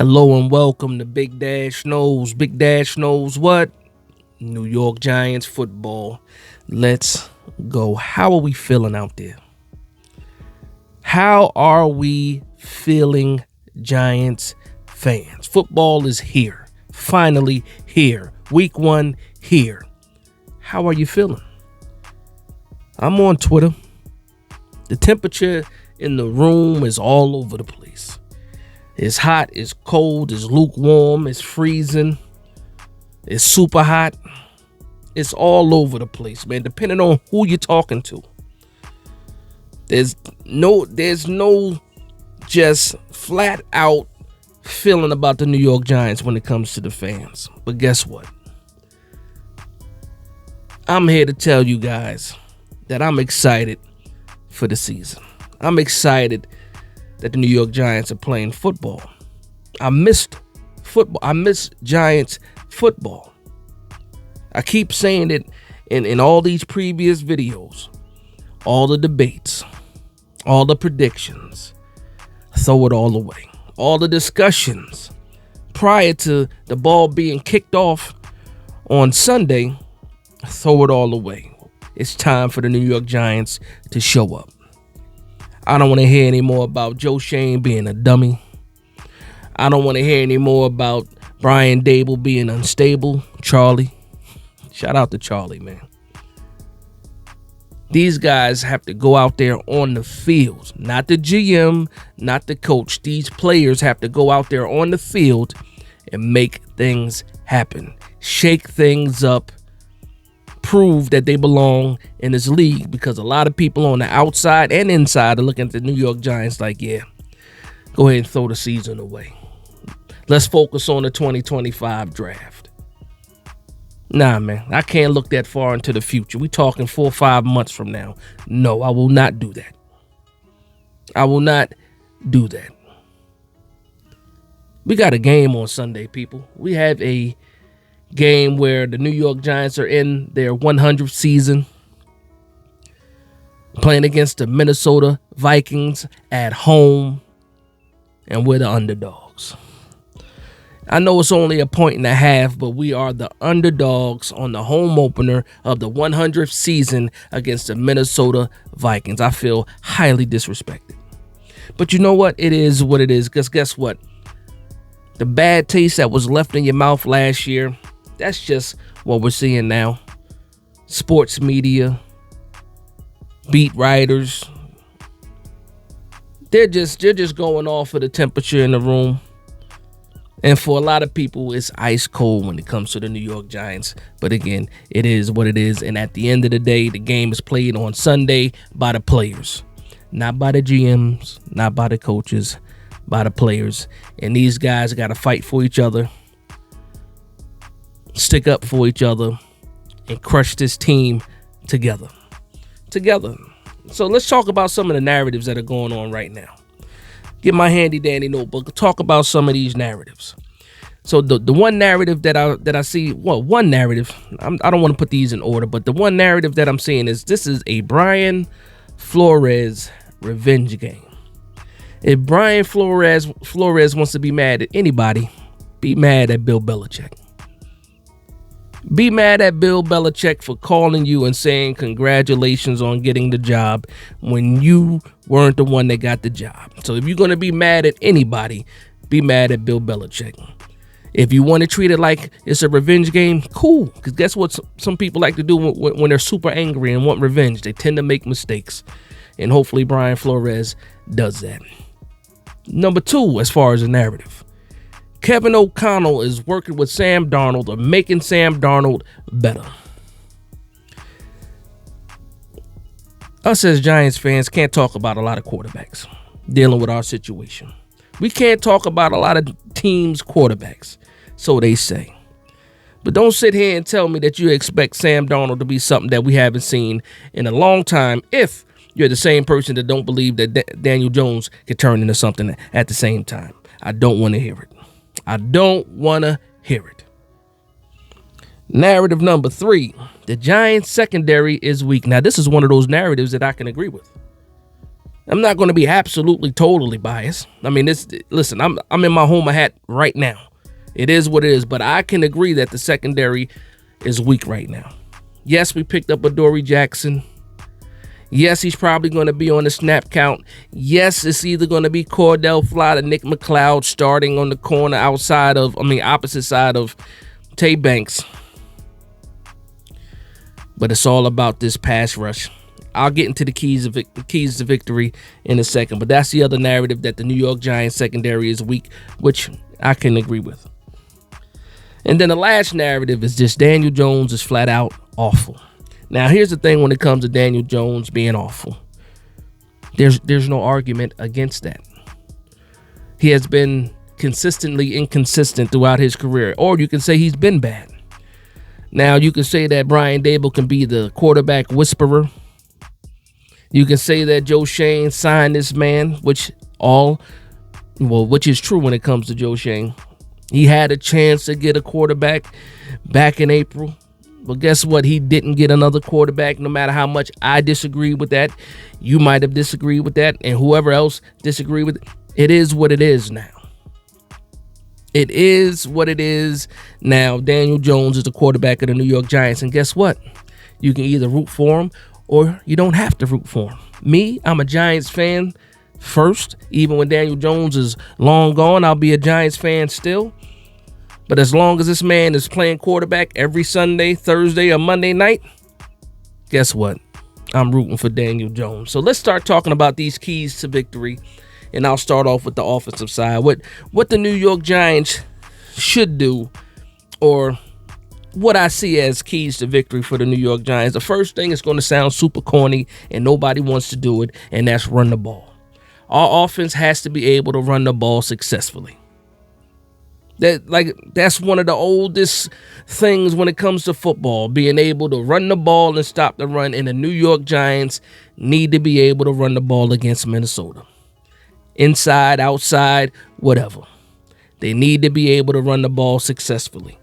Hello and welcome to Big Dash Knows. Big Dash knows what? New York Giants football. Let's go. How are we feeling out there? How are we feeling, Giants fans? Football is here. Finally here. Week 1 here. How are you feeling? I'm on Twitter. The temperature in the room is all over the place. It's hot, it's cold, it's lukewarm, it's freezing, it's super hot. It's all over the place, man, depending on who you're talking to. There's no just flat out feeling about the New York Giants when it comes to the fans. But guess what? I'm here to tell you guys that I'm excited for the season. I'm excited that the New York Giants are playing football. I missed football. I miss Giants football. I keep saying it in all these previous videos, all the debates, all the predictions, throw it all away. All the discussions prior to the ball being kicked off on Sunday, throw it all away. It's time for the New York Giants to show up. I don't want to hear any more about Joe Shane being a dummy. I don't want to hear any more about Brian Dable being unstable. Charlie. Shout out to Charlie, man. These guys have to go out there on the field. Not the GM, not the coach. These players have to go out there on the field and make things happen. Shake things up. Prove that they belong in this league, because a lot of people on the outside and inside are looking at the New York Giants like, yeah, go ahead and throw the season away. Let's focus on the 2025 draft. Nah, man, I can't look that far into the future. We talking 4 or 5 months from now. No, I will not do that. I will not do that. We got a game on Sunday, people. We have a game where the New York Giants are in their 100th season, playing against the Minnesota Vikings at home, and we're the underdogs. I know it's only a 1.5 but we are the underdogs on the home opener of the 100th season against the Minnesota Vikings. I feel highly disrespected. But you know what? It is what it is. Because guess what? The bad taste that was left in your mouth last year, that's just what we're seeing now. Sports media, beat writers, they're just going off of the temperature in the room. And for a lot of people, it's ice cold when it comes to the New York Giants. But again, it is what it is. And at the end of the day, the game is played on Sunday by the players, not by the GMs, not by the coaches, by the players. And these guys got to fight for each other, stick up for each other, and crush this team together. So let's talk about some of the narratives that are going on right now. Get my handy dandy notebook. Talk about some of these narratives. So the one narrative that I see, well, one narrative, I don't want to put these in order, but the one narrative that I'm seeing is this is a Brian Flores revenge game. If Brian Flores wants to be mad at anybody, be mad at Bill Belichick. Be mad at Bill Belichick for calling you and saying congratulations on getting the job when you weren't the one that got the job. So if you're going to be mad at anybody, be mad at Bill Belichick. If you want to treat it like it's a revenge game, cool. Because guess what some people like to do when they're super angry and want revenge? They tend to make mistakes. And hopefully Brian Flores does that. Number 2, as far as the narrative, Kevin O'Connell is working with Sam Darnold or making Sam Darnold better. Us as Giants fans can't talk about a lot of quarterbacks dealing with our situation. We can't talk about a lot of teams' quarterbacks, so they say. But don't sit here and tell me that you expect Sam Darnold to be something that we haven't seen in a long time if you're the same person that don't believe that Daniel Jones could turn into something at the same time. I don't want to hear it. I don't want to hear it. Narrative number 3, the Giants secondary is weak. Now, this is one of those narratives that I can agree with. I'm not going to be absolutely totally biased. I mean, listen, I'm in my Homer hat right now. It is what it is, but I can agree that the secondary is weak right now. Yes, we picked up Adoree Jackson. Yes, he's probably going to be on the snap count. Yes, it's either going to be Cordell Flott or Nick McLeod starting on the corner opposite side of Tay Banks. But it's all about this pass rush. I'll get into the keys to victory in a second, but that's the other narrative, that the New York Giants secondary is weak, which I can agree with. And then the last narrative is just Daniel Jones is flat out awful. Now, here's the thing when it comes to Daniel Jones being awful. There's no argument against that. He has been consistently inconsistent throughout his career, or you can say he's been bad. Now, you can say that Brian Daboll can be the quarterback whisperer. You can say that Joe Schoen signed this man, which is true when it comes to Joe Schoen. He had a chance to get a quarterback back in April. But guess what? He didn't get another quarterback, no matter how much I disagree with that. You might have disagreed with that, and whoever else disagreed with it. It is what it is now. It is what it is now. Daniel Jones is the quarterback of the New York Giants, and guess what? You can either root for him or you don't have to root for him. Me, I'm a Giants fan first. Even when Daniel Jones is long gone, I'll be a Giants fan still. But as long as this man is playing quarterback every Sunday, Thursday, or Monday night, guess what? I'm rooting for Daniel Jones. So let's start talking about these keys to victory. And I'll start off with the offensive side. What the New York Giants should do, or what I see as keys to victory for the New York Giants. The first thing is going to sound super corny, and nobody wants to do it, and that's run the ball. Our offense has to be able to run the ball successfully. That's one of the oldest things when it comes to football, being able to run the ball and stop the run, and the New York Giants need to be able to run the ball against Minnesota. Inside, outside, whatever. They need to be able to run the ball successfully.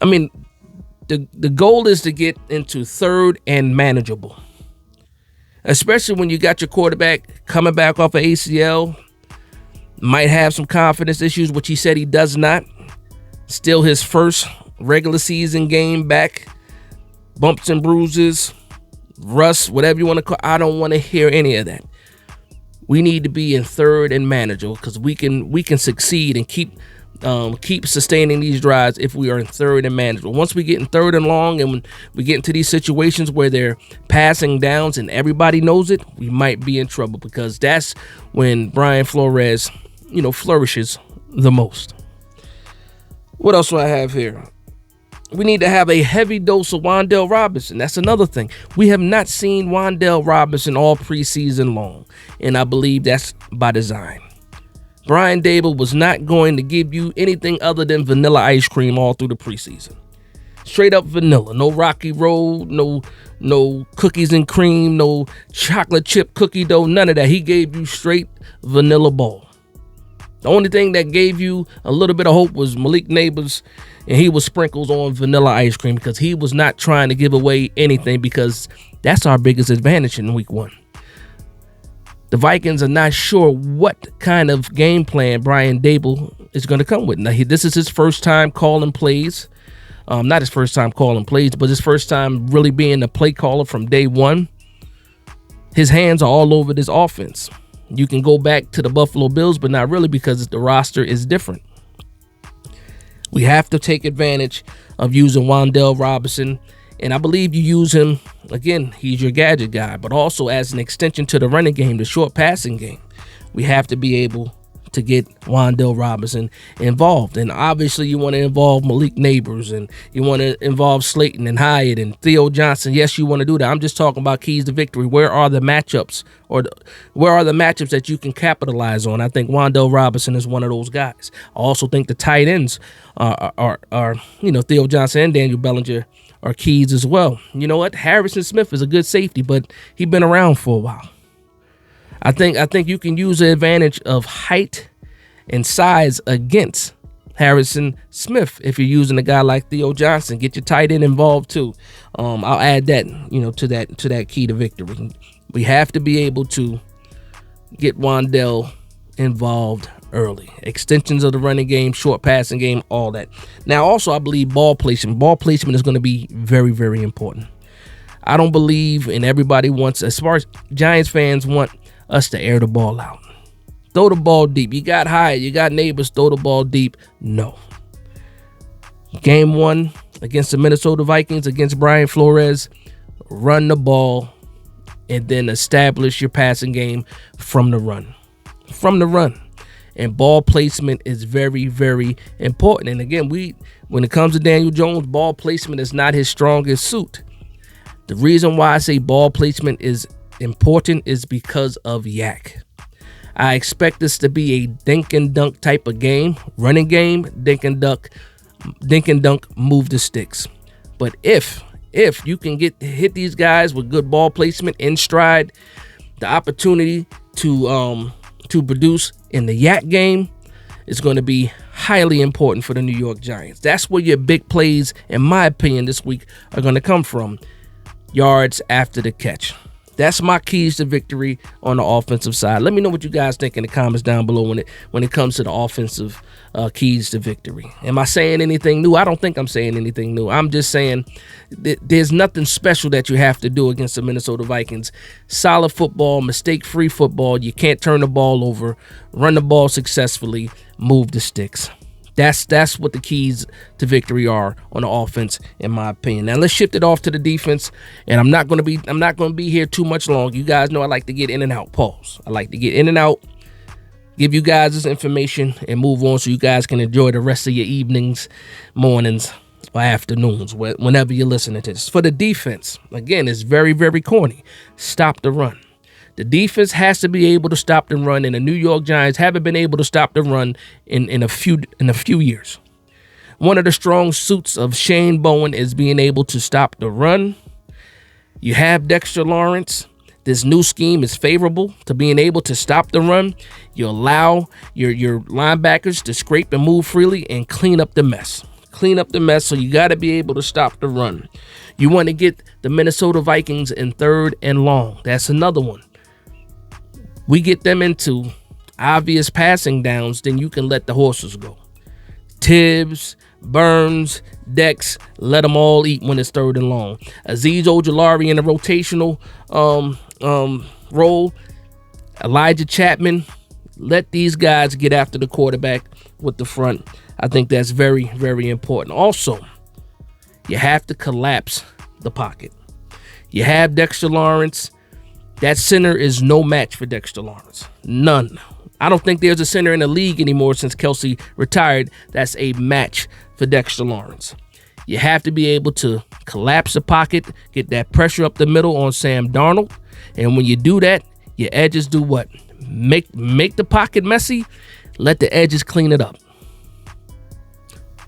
I mean, the goal is to get into third and manageable, especially when you got your quarterback coming back off of ACL, might have some confidence issues, which he said he does not. Still his first regular season game back, bumps and bruises, rust, whatever you want to call it. I don't want to hear any of that. We need to be in third and manageable, because we can succeed and keep sustaining these drives if we are in third and manageable. Once we get in third and long, and when we get into these situations where they're passing downs and everybody knows it, we might be in trouble, because that's when Brian Flores, flourishes the most. What else do I have here? We need to have a heavy dose of Wan'Dale Robinson. That's another thing. We have not seen Wan'Dale Robinson all preseason long, and I believe that's by design. Brian Daboll was not going to give you anything other than vanilla ice cream all through the preseason. Straight up vanilla. No Rocky Road, no cookies and cream, no chocolate chip cookie dough, none of that. He gave you straight vanilla ball. The only thing that gave you a little bit of hope was Malik Neighbors, and he was sprinkled on vanilla ice cream, because he was not trying to give away anything, because that's our biggest advantage in week one. The Vikings are not sure what kind of game plan Brian Daboll is going to come with. Now, this is his first time calling plays. Not his first time calling plays, but his first time really being a play caller from day one. His hands are all over this offense. You can go back to the Buffalo Bills, but not really, because the roster is different. We have to take advantage of using Wan'Dale Robinson, and I believe you use him, again, he's your gadget guy, but also as an extension to the running game, the short passing game. We have to be able to get Wan'Dale Robinson involved. And obviously you want to involve Malik Neighbors, and you want to involve Slayton and Hyatt and Theo Johnson. Yes, you want to do that. I'm just talking about keys to victory. Where are the matchups, where are the matchups that you can capitalize on? I think Wan'Dale Robinson is one of those guys. I also think the tight ends are Theo Johnson and Daniel Bellinger are keys as well. You know what? Harrison Smith is a good safety, but he's been around for a while. I think you can use the advantage of height and size against Harrison Smith if you're using a guy like Theo Johnson. Get your tight end involved too. I'll add that to that key to victory. We have to be able to get Wandell involved early. Extensions of the running game, short passing game, all that. Now, also, I believe ball placement. Ball placement is going to be very, very important. I don't believe, and everybody wants, as far as Giants fans want us to air the ball out. Throw the ball deep. You got Hyatt, you got Neighbors, throw the ball deep. No. Game 1 against the Minnesota Vikings, against Brian Flores, run the ball and then establish your passing game from the run. From the run. And ball placement is very, very important. And again, when it comes to Daniel Jones, ball placement is not his strongest suit. The reason why I say ball placement is important is because of Yak. I expect this to be a dink and dunk type of game, running game, dink and dunk, move the sticks. But if you can hit these guys with good ball placement in stride, the opportunity to produce in the Yak game is going to be highly important for the New York Giants. That's where your big plays, in my opinion, this week are going to come from. Yards after the catch. That's my keys to victory on the offensive side. Let me know what you guys think in the comments down below when it comes to the offensive keys to victory. Am I saying anything new? I don't think I'm saying anything new. I'm just saying there's nothing special that you have to do against the Minnesota Vikings. Solid football, mistake-free football. You can't turn the ball over. Run the ball successfully. Move the sticks. That's what the keys to victory are on the offense, in my opinion. Now let's shift it off to the defense, and I'm not going to be here too much long. You guys know I like to get in and out. Pause. I like to get in and out, give you guys this information, and move on so you guys can enjoy the rest of your evenings, mornings, or afternoons, whenever you're listening to this. For the defense, again, it's very, very corny. Stop the run. The defense has to be able to stop the run, and the New York Giants haven't been able to stop the run in a few years. One of the strong suits of Shane Bowen is being able to stop the run. You have Dexter Lawrence. This new scheme is favorable to being able to stop the run. You allow your linebackers to scrape and move freely and clean up the mess. Clean up the mess, so you got to be able to stop the run. You want to get the Minnesota Vikings in 3rd and long. That's another one. We get them into obvious passing downs, then you can let the horses go. Tibbs, Burns, Dex, let them all eat when it's 3rd and long. Azeez Ojulari in a rotational role. Elijah Chapman, let these guys get after the quarterback with the front. I think that's very, very important. Also, you have to collapse the pocket. You have Dexter Lawrence. That center is no match for Dexter Lawrence. None. I don't think there's a center in the league anymore since Kelsey retired that's a match for Dexter Lawrence. You have to be able to collapse the pocket, get that pressure up the middle on Sam Darnold. And when you do that, your edges do what? Make the pocket messy, let the edges clean it up.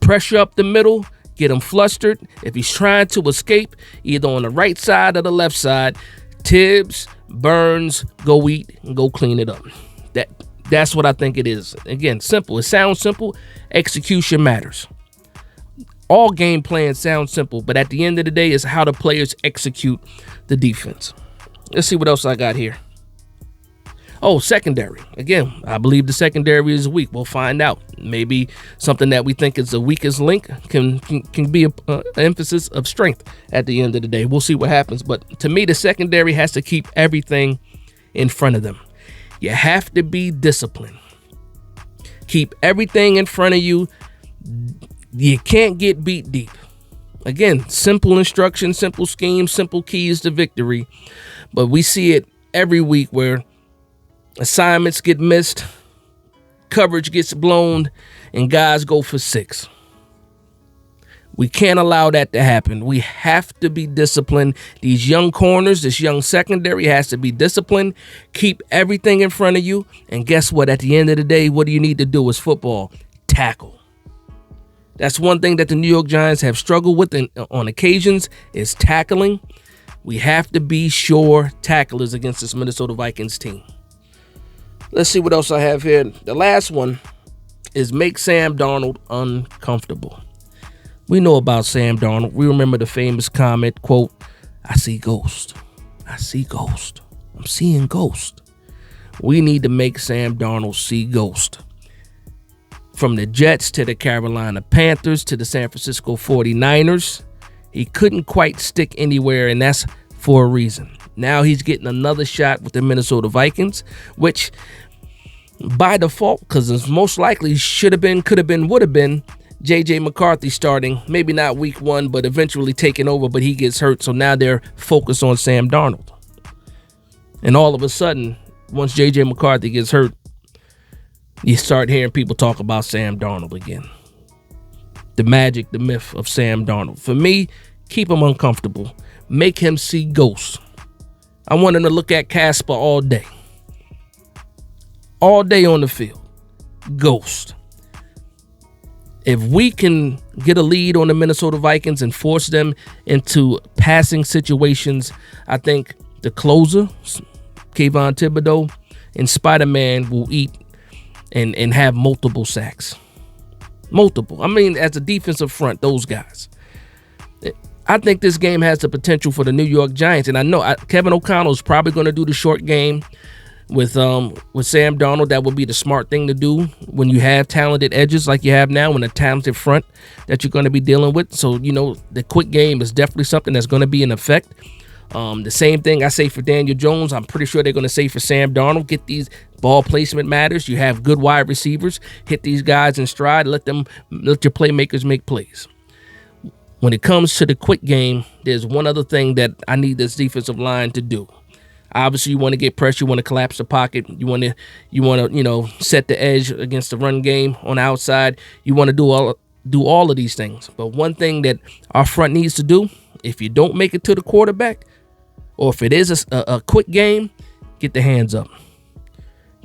Pressure up the middle, get him flustered. If he's trying to escape, either on the right side or the left side, Tibbs, Burns, go eat and go clean it up. That's what I think it is. Again, simple. It sounds simple. Execution matters. All game plans sound simple, but at the end of the day, it's how the players execute the defense. Let's see what else I got here. Oh, secondary. Again, I believe the secondary is weak. We'll find out. Maybe something that we think is the weakest link can be an emphasis of strength at the end of the day. We'll see what happens. But to me, the secondary has to keep everything in front of them. You have to be disciplined. Keep everything in front of you. You can't get beat deep. Again, simple instructions, simple schemes, simple keys to victory. But we see it every week where assignments get missed, coverage gets blown, and guys go for 6. We can't allow that to happen. We have to be disciplined. These young corners, this young secondary has to be disciplined. Keep everything in front of you. And guess what? At the end of the day, what do you need to do is football? Tackle. That's one thing that the New York Giants have struggled with on occasions is tackling. We have to be sure tacklers against this Minnesota Vikings team. Let's see what else I have here. The last one is make Sam Darnold uncomfortable. We know about Sam Darnold. We remember the famous comment, quote, "I see ghost. I see ghost. I'm seeing ghost." We need to make Sam Darnold see ghost. From the Jets to the Carolina Panthers to the San Francisco 49ers, he couldn't quite stick anywhere, and that's for a reason. Now he's getting another shot with the Minnesota Vikings, which by default, because it's most likely should have been, could have been, would have been J.J. McCarthy starting, maybe not week 1, but eventually taking over, but he gets hurt, so now they're focused on Sam Darnold. And all of a sudden, once J.J. McCarthy gets hurt, you start hearing people talk about Sam Darnold again. The magic, the myth of Sam Darnold. For me, keep him uncomfortable. Make him see ghosts. I want him to look at Casper all day. All day on the field. Ghost. If we can get a lead on the Minnesota Vikings and force them into passing situations, I think the closer, Kayvon Thibodeau, and Spider-Man will eat and have multiple sacks. Multiple. I mean, as a defensive front, those guys. I think this game has the potential for the New York Giants, and I know Kevin O'Connell is probably going to do the short game with Sam Darnold. That would be the smart thing to do when you have talented edges like you have now and a talented front that you're going to be dealing with. So, the quick game is definitely something that's going to be in effect. The same thing I say for Daniel Jones, I'm pretty sure they're going to say for Sam Darnold. Get these ball placement matters. You have good wide receivers. Hit these guys in stride. Let your playmakers make plays. When it comes to the quick game, there's one other thing that I need this defensive line to do. Obviously, you want to get pressure. You want to collapse the pocket. You want to set the edge against the run game on the outside. You want to do all of these things. But one thing that our front needs to do, if you don't make it to the quarterback, or if it is a quick game, get the hands up.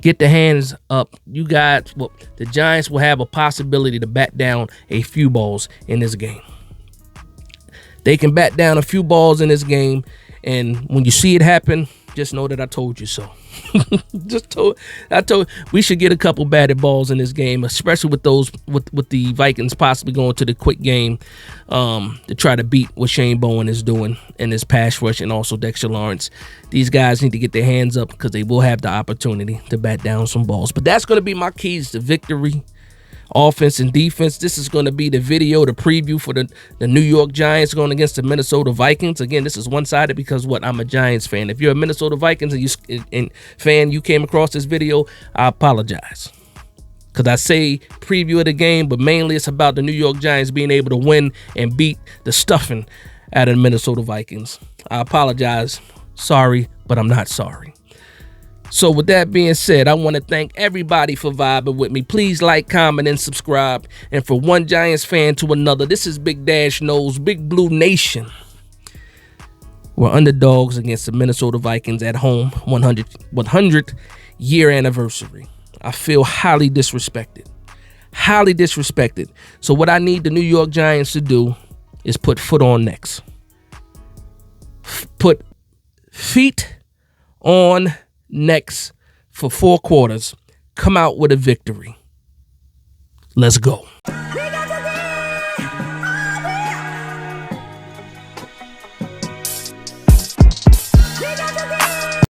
Get the hands up. The Giants will have a possibility to bat down a few balls in this game. They can bat down a few balls in this game, and when you see it happen, just know that I told you so. I told we should get a couple batted balls in this game, especially with the Vikings possibly going to the quick game to try to beat what Shane Bowen is doing in his pass rush, and also Dexter Lawrence. These guys need to get their hands up because they will have the opportunity to bat down some balls. But that's going to be my keys to victory. Offense and defense. This is going to be the video, the preview for the New York Giants going against the Minnesota Vikings. Again, this is one-sided because I'm a Giants fan. If you're a Minnesota Vikings fan, you came across this video, I apologize. Because I say preview of the game, but mainly it's about the New York Giants being able to win and beat the stuffing out of the Minnesota Vikings. I apologize. Sorry, but I'm not sorry. So with that being said, I want to thank everybody for vibing with me. Please like, comment, and subscribe. And for one Giants fan to another, this is Big Dash Knows, Big Blue Nation. We're underdogs against the Minnesota Vikings at home, 100th year anniversary. I feel highly disrespected. Highly disrespected. So what I need the New York Giants to do is put foot on necks. Put feet on necks for 4 quarters. Come out with a victory. Let's go.